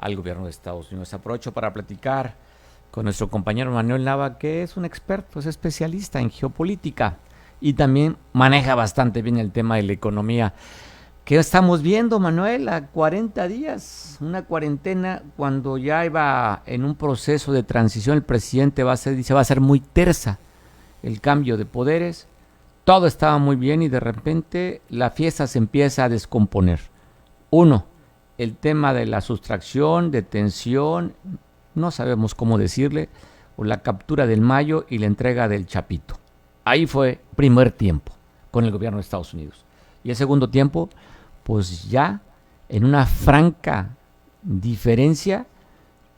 al gobierno de Estados Unidos. Aprovecho para platicar con nuestro compañero Manuel Nava, que es un experto, es especialista en geopolítica y también maneja bastante bien el tema de la economía. ¿Qué estamos viendo, Manuel? A 40 días, una cuarentena, cuando ya iba en un proceso de transición, el presidente dice, va a ser muy tersa el cambio de poderes, todo estaba muy bien y de repente la fiesta se empieza a descomponer. Uno, el tema de la sustracción, detención, no sabemos cómo decirle, o la captura del Mayo y la entrega del Chapito. Ahí fue primer tiempo con el gobierno de Estados Unidos. Y el segundo tiempo, pues ya en una franca diferencia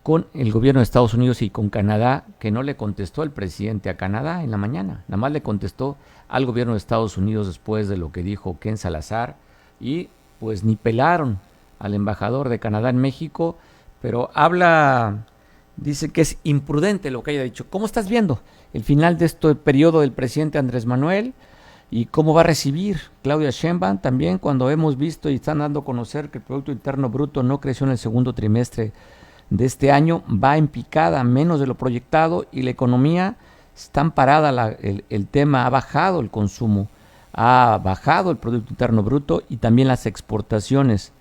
con el gobierno de Estados Unidos y con Canadá, que no le contestó el presidente a Canadá en la mañana, nada más le contestó al gobierno de Estados Unidos después de lo que dijo Ken Salazar, y pues ni pelaron al embajador de Canadá en México, pero dice que es imprudente lo que haya dicho. ¿Cómo estás viendo el final de este periodo del presidente Andrés Manuel? ¿Y cómo va a recibir Claudia Sheinbaum también cuando hemos visto y están dando a conocer que el Producto Interno Bruto no creció en el segundo trimestre de este año, va en picada, menos de lo proyectado, y la economía está parada, el tema ha bajado el consumo, ha bajado el Producto Interno Bruto y también las exportaciones,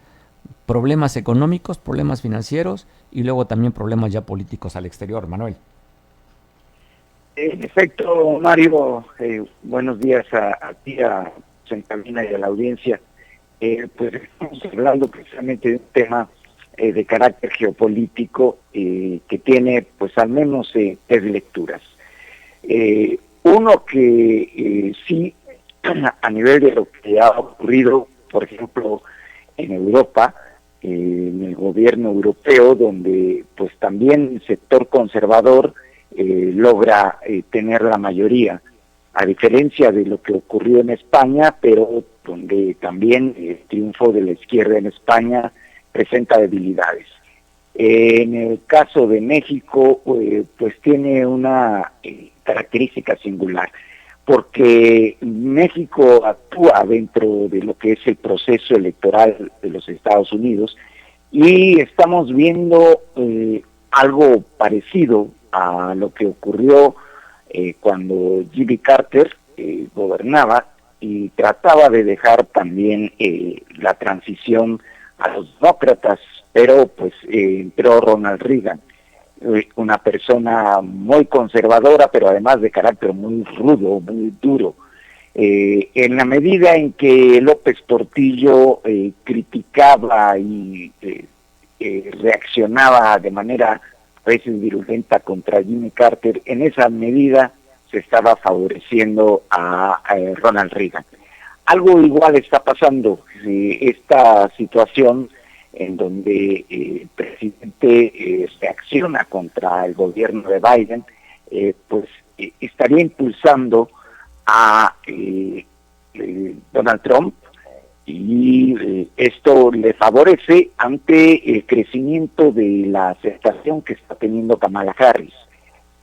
problemas económicos, problemas financieros y luego también problemas ya políticos al exterior, Manuel? En efecto, Mario, buenos días a ti, a Centamina y a la audiencia. Pues estamos hablando precisamente de un tema de carácter geopolítico que tiene pues al menos tres lecturas. Uno que sí, a nivel de lo que ha ocurrido, por ejemplo, en Europa, en el gobierno europeo, donde pues también el sector conservador logra tener la mayoría, a diferencia de lo que ocurrió en España, pero donde también el triunfo de la izquierda en España presenta debilidades. En el caso de México, pues tiene una característica singular, porque México actúa dentro de lo que es el proceso electoral de los Estados Unidos y estamos viendo algo parecido a lo que ocurrió cuando Jimmy Carter gobernaba y trataba de dejar también la transición a los demócratas, pero pues entró Ronald Reagan, una persona muy conservadora, pero además de carácter muy rudo, muy duro. En la medida en que López Portillo criticaba y reaccionaba de manera a veces virulenta contra Jimmy Carter, en esa medida se estaba favoreciendo a Ronald Reagan. Algo igual está pasando, esta situación en donde el presidente reacciona contra el gobierno de Biden, pues estaría impulsando a Donald Trump, y esto le favorece ante el crecimiento de la aceptación que está teniendo Kamala Harris.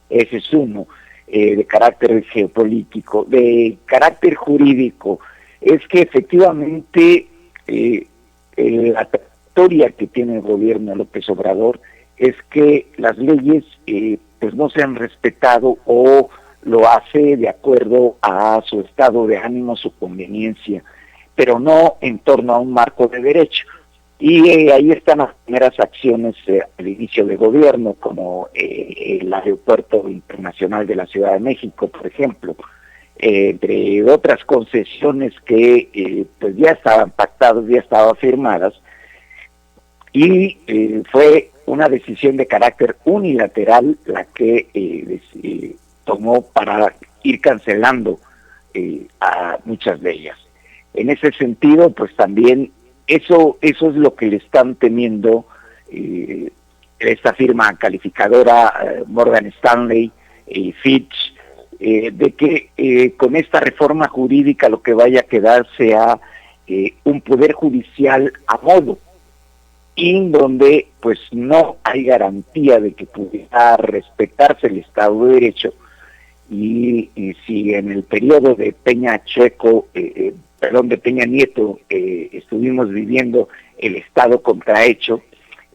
Ese es uno, de carácter geopolítico. De carácter jurídico, es que efectivamente la trayectoria que tiene el gobierno de López Obrador es que las leyes pues no se han respetado, o lo hace de acuerdo a su estado de ánimo, su conveniencia, pero no en torno a un marco de derecho. Y ahí están las primeras acciones al inicio del gobierno, como el Aeropuerto Internacional de la Ciudad de México, por ejemplo, entre otras concesiones que pues ya estaban pactadas, ya estaban firmadas, y fue una decisión de carácter unilateral la que tomó para ir cancelando a muchas de ellas. En ese sentido, pues también eso es lo que le están temiendo esta firma calificadora, Morgan Stanley y Fitch, de que con esta reforma jurídica lo que vaya a quedar sea un poder judicial a modo, y donde pues no hay garantía de que pudiera respetarse el Estado de Derecho. Y si en el periodo de Peña Nieto estuvimos viviendo el Estado contrahecho,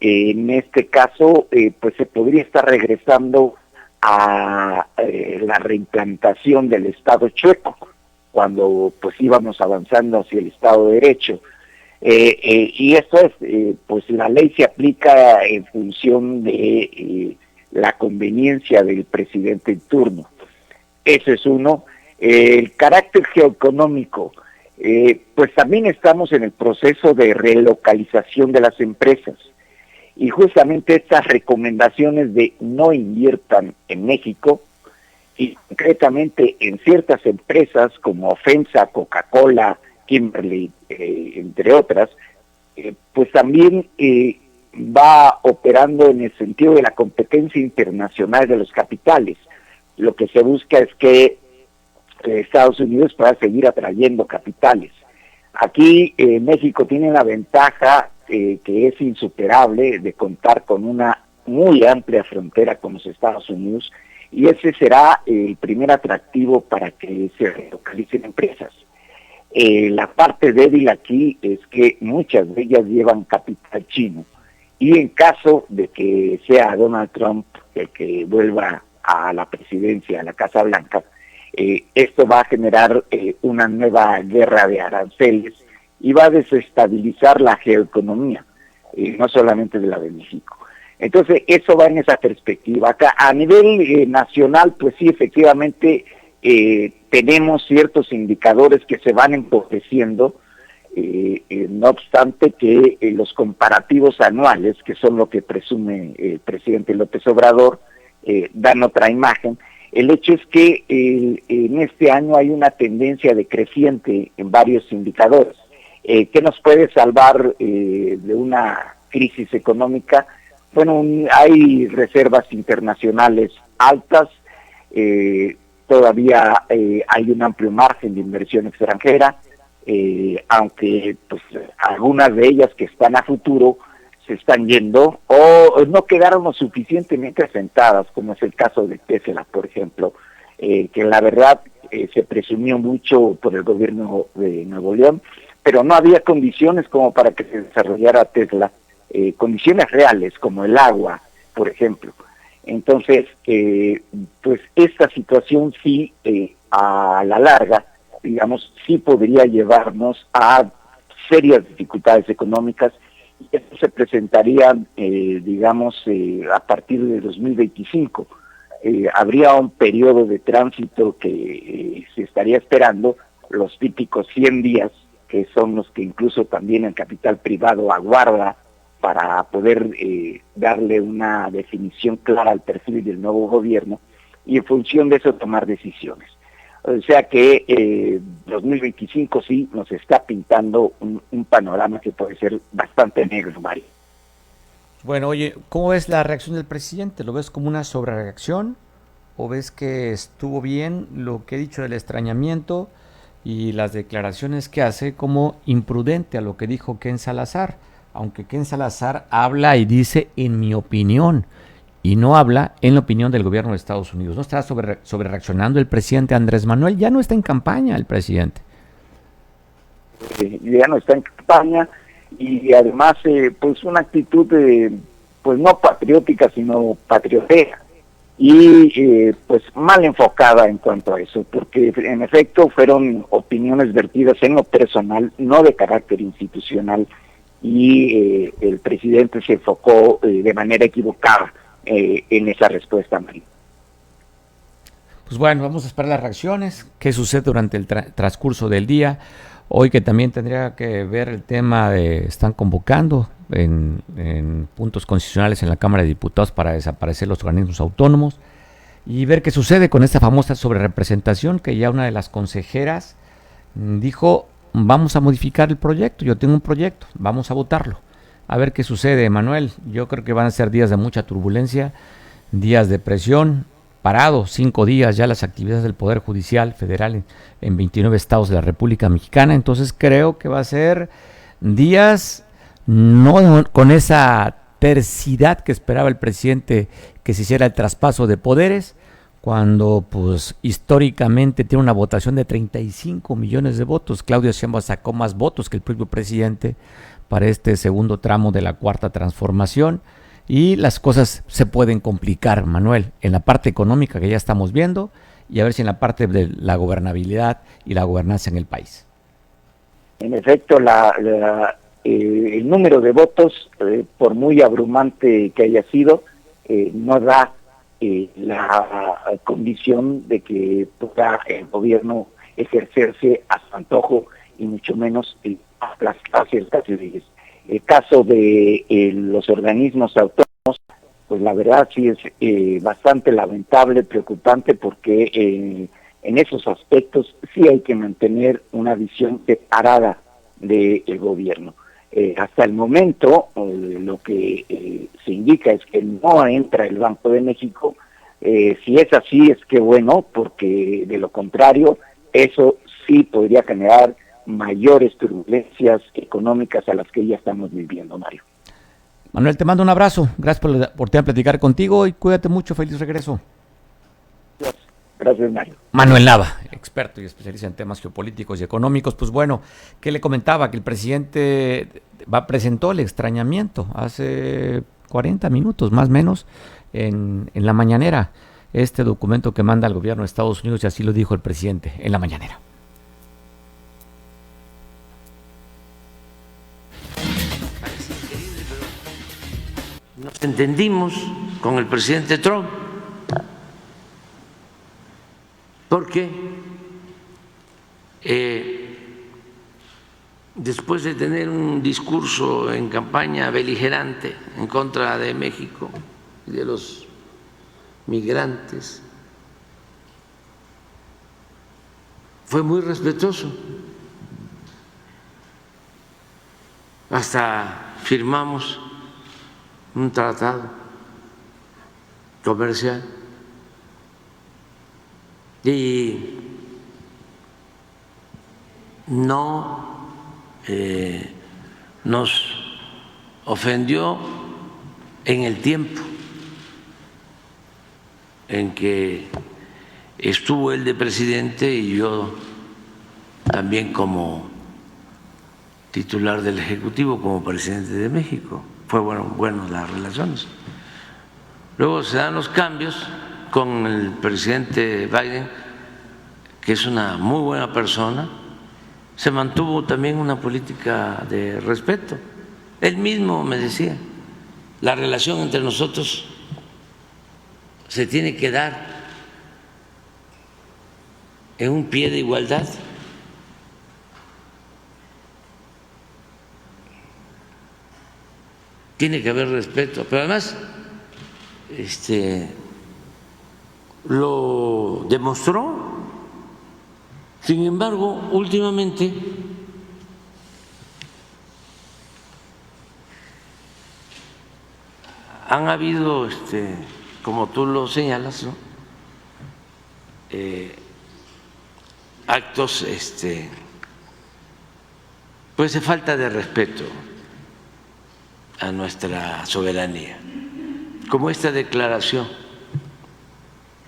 En este caso, pues se podría estar regresando a la reimplantación del Estado chueco, cuando pues íbamos avanzando hacia el Estado de Derecho. Y eso es, pues la ley se aplica en función de la conveniencia del presidente en turno. Ese es uno. El carácter geoeconómico, pues también estamos en el proceso de relocalización de las empresas. Y justamente estas recomendaciones de no inviertan en México, y concretamente en ciertas empresas como FEMSA, Coca-Cola, Kimberly, entre otras, pues también va operando en el sentido de la competencia internacional de los capitales. Lo que se busca es que Estados Unidos pueda seguir atrayendo capitales. Aquí México tiene la ventaja que es insuperable de contar con una muy amplia frontera con los Estados Unidos, y ese será el primer atractivo para que se relocalicen empresas. La parte débil aquí es que muchas de ellas llevan capital chino, y en caso de que sea Donald Trump el que vuelva a la presidencia, a la Casa Blanca, esto va a generar una nueva guerra de aranceles y va a desestabilizar la geoeconomía, no solamente de la de México. Entonces, eso va en esa perspectiva. Acá, a nivel nacional, pues sí, efectivamente, tenemos ciertos indicadores que se van empobreciendo, no obstante que los comparativos anuales, que son lo que presume el presidente López Obrador, dan otra imagen. El hecho es que en este año hay una tendencia decreciente en varios indicadores. ¿Qué nos puede salvar de una crisis económica? Bueno, hay reservas internacionales altas, todavía hay un amplio margen de inversión extranjera, aunque pues algunas de ellas que están a futuro se están yendo o no quedaron lo suficientemente asentadas, como es el caso de Tesla, por ejemplo, que la verdad se presumió mucho por el gobierno de Nuevo León, pero no había condiciones como para que se desarrollara Tesla, condiciones reales como el agua, por ejemplo. Entonces, pues esta situación sí, a la larga, digamos, sí podría llevarnos a serias dificultades económicas, y esto se presentaría, digamos, a partir de 2025. Habría un periodo de tránsito que se estaría esperando, los típicos 100 días, que son los que incluso también el capital privado aguarda para poder darle una definición clara al perfil del nuevo gobierno, y en función de eso tomar decisiones. O sea que 2025 sí nos está pintando un panorama que puede ser bastante negro, Mario. Bueno, oye, ¿cómo ves la reacción del presidente? ¿Lo ves como una sobrereacción? ¿O ves que estuvo bien lo que he dicho del extrañamiento y las declaraciones que hace como imprudente a lo que dijo Ken Salazar? Aunque Ken Salazar habla y dice en mi opinión, y no habla en la opinión del gobierno de Estados Unidos. ¿No está sobre reaccionando el presidente Andrés Manuel? Ya no está en campaña el presidente. Ya no está en campaña, y además pues una actitud pues no patriótica sino patriotera, y pues mal enfocada en cuanto a eso, porque en efecto fueron opiniones vertidas en lo personal, no de carácter institucional, y el presidente se enfocó de manera equivocada en esa respuesta, María. Pues bueno, vamos a esperar las reacciones, qué sucede durante el transcurso del día. Hoy que también tendría que ver el tema de, están convocando en puntos constitucionales en la Cámara de Diputados para desaparecer los organismos autónomos, y ver qué sucede con esta famosa sobrerepresentación, que ya una de las consejeras dijo, vamos a modificar el proyecto, yo tengo un proyecto, vamos a votarlo. A ver qué sucede, Manuel. Yo creo que van a ser días de mucha turbulencia, días de presión, parado 5 días ya las actividades del Poder Judicial Federal en 29 estados de la República Mexicana. Entonces creo que va a ser días no con esa tercidad que esperaba el presidente, que se hiciera el traspaso de poderes, cuando pues históricamente tiene una votación de 35 millones de votos. Claudia Sheinbaum sacó más votos que el propio presidente, para este segundo tramo de la cuarta transformación y las cosas se pueden complicar, Manuel, en la parte económica que ya estamos viendo y a ver si en la parte de la gobernabilidad y la gobernanza en el país. En efecto, el número de votos, por muy abrumante que haya sido, no da la condición de que pueda el gobierno ejercerse a su antojo y mucho menos aplastar ciertas leyes. El caso de los organismos autónomos, pues la verdad sí es bastante lamentable, preocupante, porque en esos aspectos sí hay que mantener una visión separada del gobierno. Hasta el momento, lo que se indica es que no entra el Banco de México. Si es así, es que bueno, porque de lo contrario, eso sí podría generar mayores turbulencias económicas a las que ya estamos viviendo, Mario. Manuel, te mando un abrazo. Gracias por platicar contigo y cuídate mucho. Feliz regreso. Gracias, Mario. Manuel Nava, experto y especialista en temas geopolíticos y económicos. Pues bueno, que le comentaba que el presidente presentó el extrañamiento hace 40 minutos, más o menos, en la mañanera, este documento que manda el gobierno de Estados Unidos, y así lo dijo el presidente en la mañanera. Nos entendimos con el presidente Trump porque después de tener un discurso en campaña beligerante en contra de México y de los migrantes, fue muy respetuoso. Hasta firmamos un tratado comercial y no nos ofendió en el tiempo en que estuvo él de presidente y yo también como titular del Ejecutivo, como presidente de México. Fue bueno las relaciones. Luego se dan los cambios con el presidente Biden, que es una muy buena persona. Se mantuvo también una política de respeto. Él mismo me decía, la relación entre nosotros se tiene que dar en un pie de igualdad. Tiene que haber respeto, pero además lo demostró. Sin embargo, últimamente han habido, como tú lo señalas, ¿no? Actos pues de falta de respeto a nuestra soberanía, como esta declaración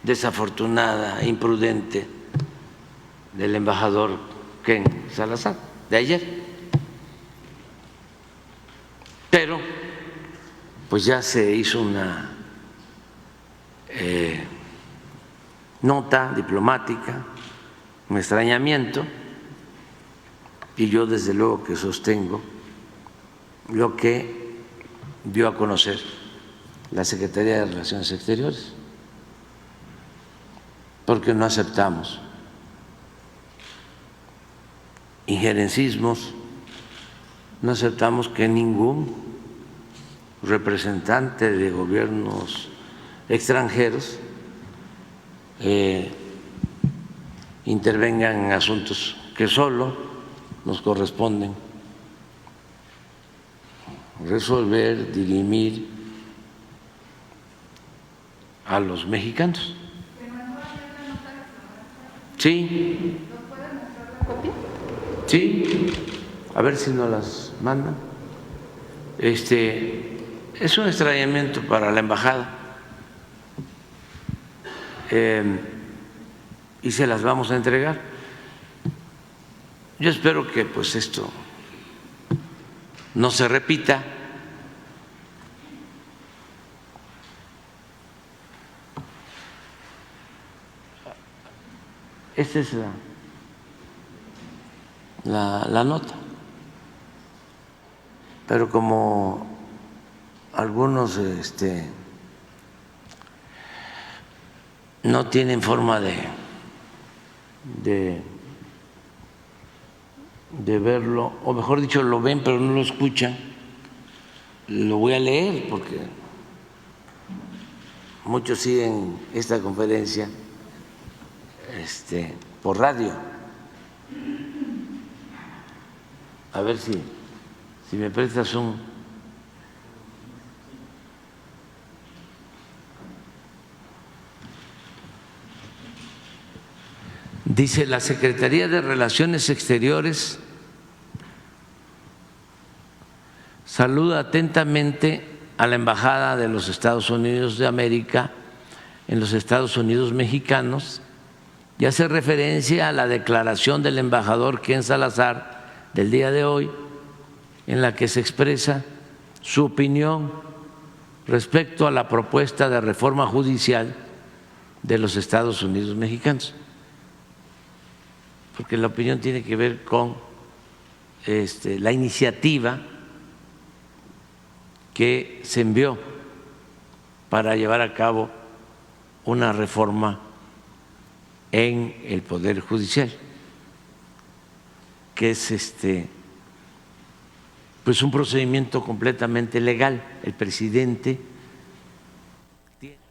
desafortunada, imprudente del embajador Ken Salazar de ayer. Pero pues ya se hizo una nota diplomática, un extrañamiento, y yo desde luego que sostengo lo que dio a conocer la Secretaría de Relaciones Exteriores, porque no aceptamos injerencismos, no aceptamos que ningún representante de gobiernos extranjeros intervengan en asuntos que solo nos corresponden resolver, dirimir a los mexicanos. Sí. Sí, a ver si nos las mandan. Es un extrañamiento para la embajada y se las vamos a entregar. Yo espero que pues esto no se repita. Esta es la nota. Pero como algunos no tienen forma de verlo, o mejor dicho, lo ven pero no lo escuchan, lo voy a leer porque muchos siguen esta conferencia por radio. A ver si me prestas un... Dice: la Secretaría de Relaciones Exteriores saluda atentamente a la Embajada de los Estados Unidos de América en los Estados Unidos mexicanos y hace referencia a la declaración del embajador Ken Salazar del día de hoy, en la que se expresa su opinión respecto a la propuesta de reforma judicial de los Estados Unidos mexicanos, porque la opinión tiene que ver con la iniciativa que se envió para llevar a cabo una reforma en el Poder Judicial, que es pues un procedimiento completamente legal. El presidente...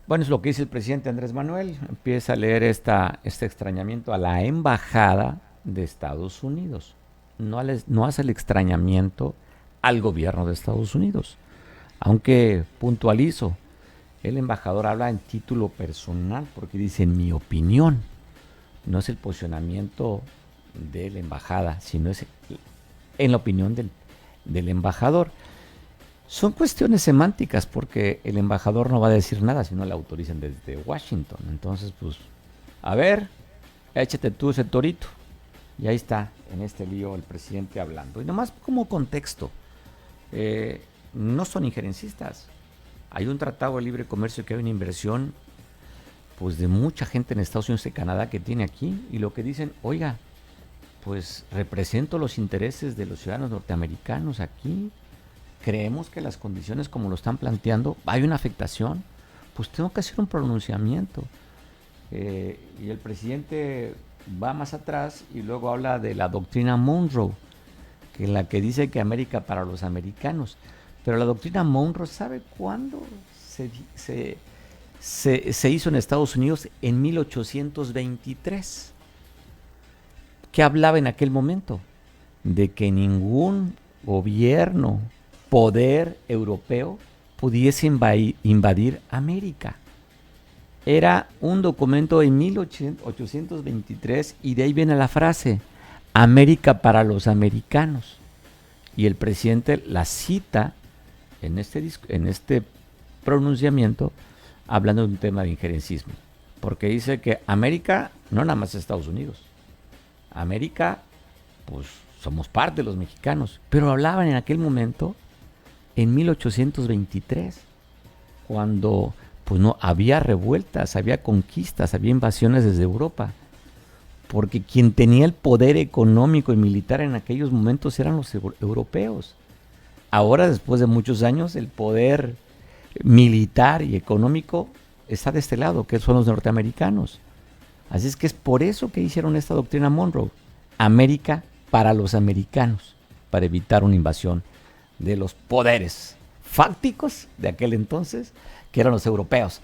Bueno, es lo que dice el presidente Andrés Manuel. Empieza a leer este extrañamiento a la embajada de Estados Unidos. No hace el extrañamiento al gobierno de Estados Unidos. Aunque puntualizo, el embajador habla en título personal porque dice en mi opinión. No es el posicionamiento de la embajada, sino es en la opinión del embajador. Son cuestiones semánticas porque el embajador no va a decir nada si no le autorizan desde Washington. Entonces, pues, a ver, échate tú ese torito. Y ahí está, en este lío, el presidente hablando. Y nomás como contexto, no son injerencistas. Hay un tratado de libre comercio que hay una inversión pues de mucha gente en Estados Unidos y Canadá que tiene aquí. Y lo que dicen, oiga, pues represento los intereses de los ciudadanos norteamericanos aquí. Creemos que las condiciones como lo están planteando, hay una afectación, pues tengo que hacer un pronunciamiento. Y el presidente va más atrás y luego habla de la doctrina Monroe, que es la que dice que América para los americanos. Pero la doctrina Monroe, ¿sabe cuándo se hizo en Estados Unidos? En 1823. ¿Qué hablaba en aquel momento? De que ningún gobierno, poder europeo pudiese invadir América. Era un documento de 1823 y de ahí viene la frase, América para los americanos. Y el presidente la cita en este pronunciamiento hablando de un tema de injerencismo. Porque dice que América no nada más es Estados Unidos. América, pues somos parte de los mexicanos. Pero hablaban en aquel momento, en 1823, cuando pues no había revueltas, había conquistas, había invasiones desde Europa. Porque quien tenía el poder económico y militar en aquellos momentos eran los europeos. Ahora, después de muchos años, el poder militar y económico está de este lado, que son los norteamericanos. Así es que es por eso que hicieron esta doctrina Monroe. América para los americanos, para evitar una invasión de los poderes fácticos de aquel entonces, que eran los europeos.